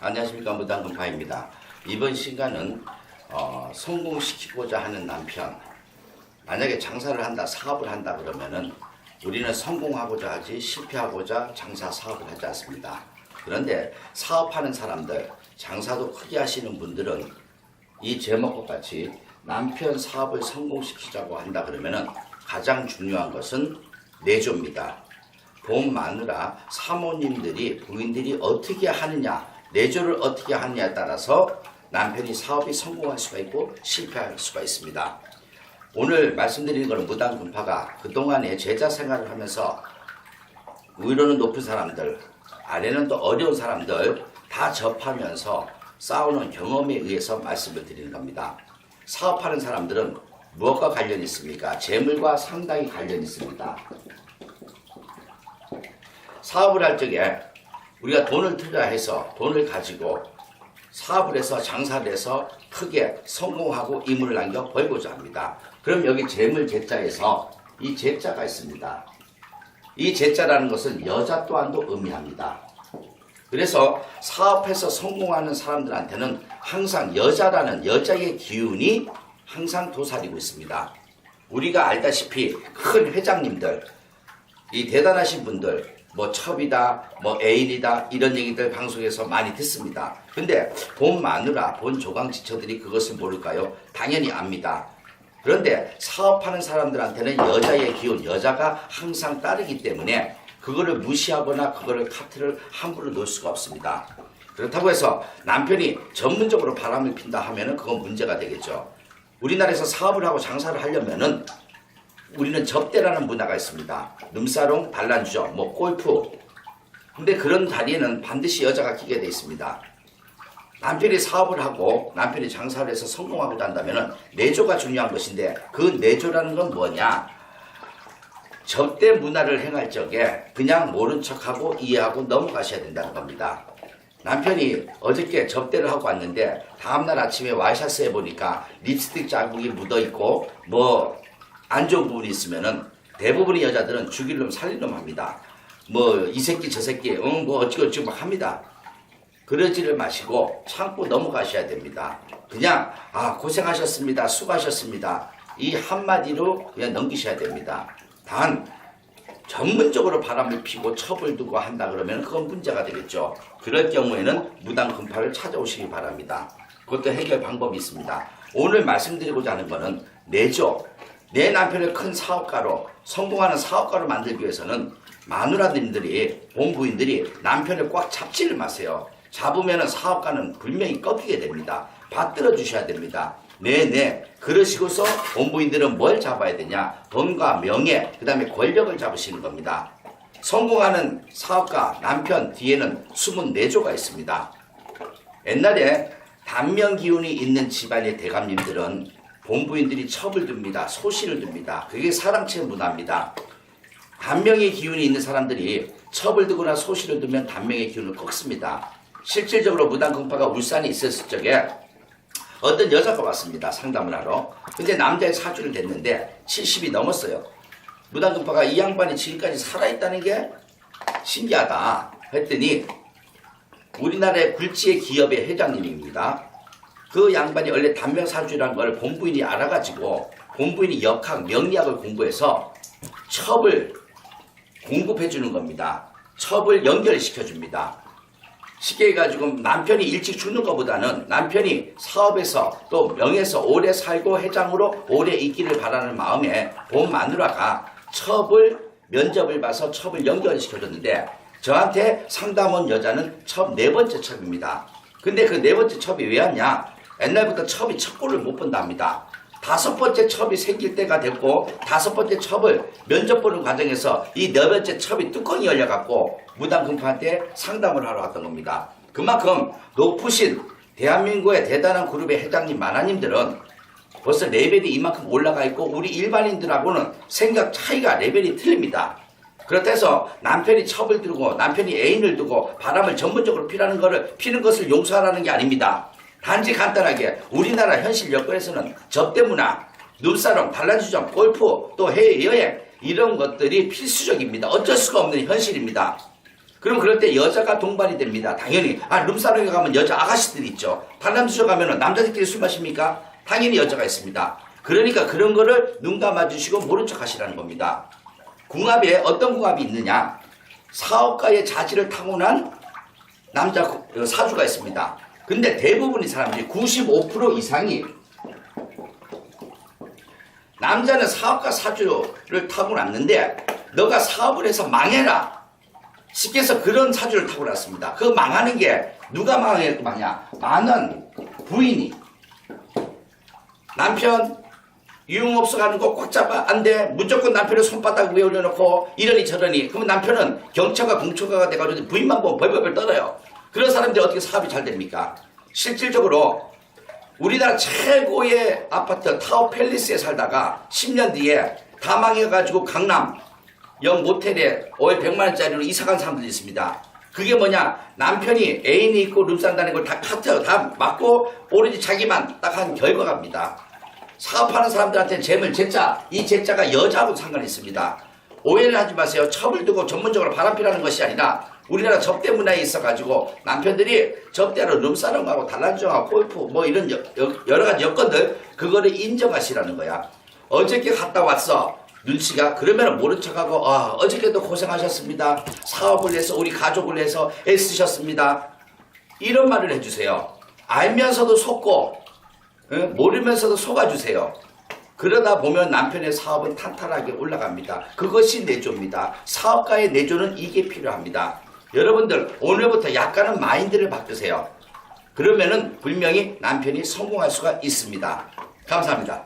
안녕하십니까, 무당금파입니다. 이번 시간은 성공시키고자 하는 남편, 만약에 장사를 한다, 사업을 한다 그러면은 우리는 성공하고자 하지 실패하고자 장사 사업을 하지 않습니다. 그런데 사업하는 사람들, 장사도 크게 하시는 분들은 이 제목과 같이 남편 사업을 성공시키자고 한다 그러면은 가장 중요한 것은 내조입니다. 본 마누라 사모님들이 부인들이 어떻게 하느냐, 내조를 어떻게 하느냐에 따라서 남편이 사업이 성공할 수가 있고 실패할 수가 있습니다. 오늘 말씀드리는 것은 무당금파가 그동안에 제자 생활을 하면서 위로는 높은 사람들, 아래는 또 어려운 사람들 다 접하면서 쌓아오는 경험에 의해서 말씀을 드리는 겁니다. 사업하는 사람들은 무엇과 관련이 있습니까? 재물과 상당히 관련이 있습니다. 사업을 할 적에 우리가 돈을 투자해서 돈을 가지고 사업을 해서 장사를 해서 크게 성공하고 이물을 남겨 벌고자 합니다. 그럼 여기 재물 제자에서 이 제자가 있습니다. 이 제자라는 것은 여자 또한도 의미합니다. 그래서 사업해서 성공하는 사람들한테는 항상 여자라는 여자의 기운이 항상 도사리고 있습니다. 우리가 알다시피 큰 회장님들, 이 대단하신 분들, 뭐 첩이다, 뭐 애인이다 이런 얘기들 방송에서 많이 듣습니다. 근데 본 마누라, 본 조강지처들이 그것을 모를까요? 당연히 압니다. 그런데 사업하는 사람들한테는 여자의 기운, 여자가 항상 따르기 때문에 그거를 무시하거나 그거를 카트를 함부로 놓을 수가 없습니다. 그렇다고 해서 남편이 전문적으로 바람을 핀다 하면은 그건 문제가 되겠죠. 우리나라에서 사업을 하고 장사를 하려면은 우리는 접대라는 문화가 있습니다. 룸사롱, 단란주점, 뭐 골프. 근데 그런 자리에는 반드시 여자가 끼게 돼 있습니다. 남편이 사업을 하고 남편이 장사를 해서 성공하고자 한다면 내조가 중요한 것인데 그 내조라는 건 뭐냐? 접대 문화를 행할 적에 그냥 모른 척하고 이해하고 넘어가셔야 된다는 겁니다. 남편이 어저께 접대를 하고 왔는데 다음날 아침에 와이셔츠 해보니까 립스틱 자국이 묻어있고 뭐 안 좋은 부분이 있으면은 대부분의 여자들은 죽일 놈 살릴 놈 합니다. 뭐 이 새끼 저 새끼 뭐 어찌고 막 합니다. 그러지를 마시고 참고 넘어가셔야 됩니다. 그냥 고생하셨습니다. 수고하셨습니다. 이 한마디로 그냥 넘기셔야 됩니다. 단 전문적으로 바람을 피고 첩을 두고 한다 그러면 그건 문제가 되겠죠. 그럴 경우에는 무당금파를 찾아오시기 바랍니다. 그것도 해결 방법이 있습니다. 오늘 말씀드리고자 하는 것은 내조. 내 남편을 큰 사업가로, 성공하는 사업가로 만들기 위해서는 마누라님들이, 본부인들이 남편을 꽉 잡지를 마세요. 잡으면 사업가는 분명히 꺾이게 됩니다. 받들어 주셔야 됩니다. 네네. 그러시고서 본부인들은 뭘 잡아야 되냐? 돈과 명예, 그 다음에 권력을 잡으시는 겁니다. 성공하는 사업가, 남편 뒤에는 숨은 내조가 있습니다. 옛날에 단명 기운이 있는 집안의 대감님들은 본부인들이 첩을 둡니다. 소실을 둡니다. 그게 사랑채 문화입니다. 단명의 기운이 있는 사람들이 첩을 두거나 소실을 두면 단명의 기운을 꺾습니다. 실질적으로 무당금파가 울산에 있었을 적에 어떤 여자가 왔습니다. 상담을 하러. 근데 남자의 사주를 댔는데 70이 넘었어요. 무당금파가 이 양반이 지금까지 살아있다는 게 신기하다 했더니 우리나라의 굴지의 기업의 회장님입니다. 그 양반이 원래 단명사주라는 걸 본부인이 알아가지고 본부인이 역학, 명리학을 공부해서 첩을 공급해 주는 겁니다. 첩을 연결시켜 줍니다. 쉽게 해가지고 남편이 일찍 죽는 것보다는 남편이 사업에서 또 명예에서 오래 살고 회장으로 오래 있기를 바라는 마음에 본 마누라가 첩을 면접을 봐서 첩을 연결시켜줬는데 저한테 상담 온 여자는 첩 4번째 첩입니다. 근데 그 4번째 첩이 왜 왔냐? 옛날부터 첩이 첩골을 못 본답니다. 5번째 첩이 생길 때가 됐고 5번째 첩을 면접 보는 과정에서 이 4번째 첩이 뚜껑이 열려갖고 무당금파한테 상담을 하러 왔던 겁니다. 그만큼 높으신 대한민국의 대단한 그룹의 회장님, 마나님들은 벌써 레벨이 이만큼 올라가 있고 우리 일반인들하고는 생각 차이가 레벨이 틀립니다. 그렇다 해서 남편이 첩을 들고 남편이 애인을 두고 바람을 전문적으로 피는 것을 용서하라는 게 아닙니다. 단지 간단하게 우리나라 현실 여건에서는 접대 문화, 룸사롱, 단란주점, 골프, 또 해외여행 이런 것들이 필수적입니다. 어쩔 수가 없는 현실입니다. 그럼 그럴 때 여자가 동반이 됩니다. 당연히. 룸사롱에 가면 여자 아가씨들이 있죠. 단남수저 가면 남자들끼리 술 마십니까? 당연히 여자가 있습니다. 그러니까 그런 거를 눈 감아주시고 모른 척 하시라는 겁니다. 궁합에 어떤 궁합이 있느냐? 사업가의 자질을 타고난 남자 사주가 있습니다. 근데 대부분의 사람들이 95% 이상이 남자는 사업가 사주를 타고났는데 너가 사업을 해서 망해라. 쉽게 해서 그런 사주를 타고났습니다. 그 망하는 게 누가 망하냐? 많은 부인이 남편 유흥업소 가는 거 꽉 잡아 안 돼. 무조건 남편을 손바닥 위에 올려놓고 이러니 저러니. 그러면 남편은 경찰과 공처가가 돼가지고 부인만 보면 벌벌벌 떨어요. 그런 사람들이 어떻게 사업이 잘 됩니까? 실질적으로 우리나라 최고의 아파트 타워팰리스에 살다가 10년 뒤에 다 망해가지고 강남 영 모텔에 월 100만원짜리로 이사간 사람들이 있습니다. 그게 뭐냐? 남편이 애인이 있고 룸산다는 걸 다 카트 다 맞고 오로지 자기만 딱 한 결과갑니다. 사업하는 사람들한테는 재물, 재자, 이 재자가 여자하고 상관이 있습니다. 오해를 하지 마세요. 첩을 두고 전문적으로 바람피라는 것이 아니라 우리나라 접대 문화에 있어가지고 남편들이 접대하러 룸사롱하고 단란주하고 골프 뭐 이런 여러 가지 여건들 그거를 인정하시라는 거야. 어저께 갔다 왔어. 눈치가 그러면 모른 척하고 어저께도 고생하셨습니다. 사업을 해서 우리 가족을 해서 애쓰셨습니다. 이런 말을 해주세요. 알면서도 속고 모르면서도 속아주세요. 그러다 보면 남편의 사업은 탄탄하게 올라갑니다. 그것이 내조입니다. 사업가의 내조는 이게 필요합니다. 여러분들 오늘부터 약간은 마인드를 바꾸세요. 그러면은 분명히 남편이 성공할 수가 있습니다. 감사합니다.